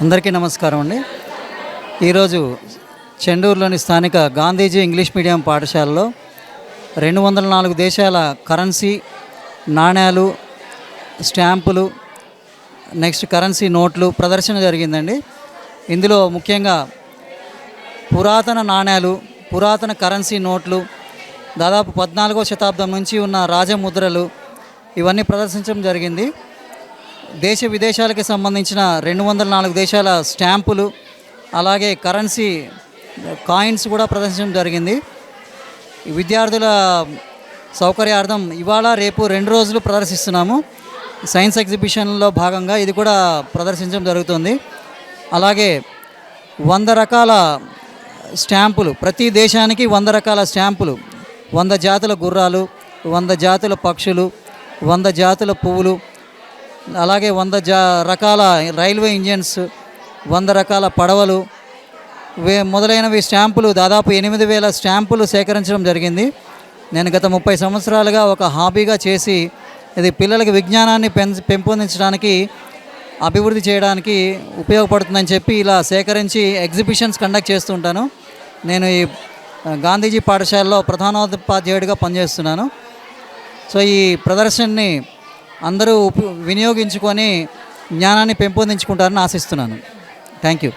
అందరికీ నమస్కారం అండి. ఈరోజు చెండూరులోని స్థానిక గాంధీజీ ఇంగ్లీష్ మీడియం పాఠశాలలో 204 దేశాల కరెన్సీ, నాణ్యాలు, స్టాంపులు, నెక్స్ట్ కరెన్సీ నోట్లు ప్రదర్శన జరిగిందండి. ఇందులో ముఖ్యంగా పురాతన నాణ్యాలు, పురాతన కరెన్సీ నోట్లు, దాదాపు 14వ శతాబ్దం నుంచి ఉన్న రాజముద్రలు ఇవన్నీ ప్రదర్శించడం జరిగింది. దేశ విదేశాలకి సంబంధించిన 204 దేశాల స్టాంపులు, అలాగే కరెన్సీ కాయిన్స్ కూడా ప్రదర్శించడం జరిగింది. విద్యార్థుల సౌకర్యార్థం ఇవాళ రేపు 2 రోజులు ప్రదర్శిస్తున్నాము. సైన్స్ ఎగ్జిబిషన్లో భాగంగా ఇది కూడా ప్రదర్శించడం జరుగుతుంది. అలాగే 100 రకాల స్టాంపులు, ప్రతి దేశానికి 100 రకాల స్టాంపులు, 100 జాతుల గుర్రాలు, 100 జాతుల పక్షులు, 100 జాతుల పువ్వులు, అలాగే 100 రకాల రైల్వే ఇంజన్స్, 100 రకాల పడవలు మొదలైనవి స్టాంపులు, దాదాపు 8,000 స్టాంపులు సేకరించడం జరిగింది. నేను గత 30 సంవత్సరాలుగా ఒక హాబీగా చేసి ఇది పిల్లలకి విజ్ఞానాన్ని పెంపొందించడానికి, అభివృద్ధి చేయడానికి ఉపయోగపడుతుందని చెప్పి ఇలా సేకరించి ఎగ్జిబిషన్స్ కండక్ట్ చేస్తుంటాను. నేను ఈ గాంధీజీ పాఠశాలలో ప్రధానోపాధ్యాయుడిగా పనిచేస్తున్నాను. సో ఈ ప్రదర్శనని అందరూ వినియోగించుకొని జ్ఞానాన్ని పెంపొందించుకుంటారని ఆశిస్తున్నాను. Thank you.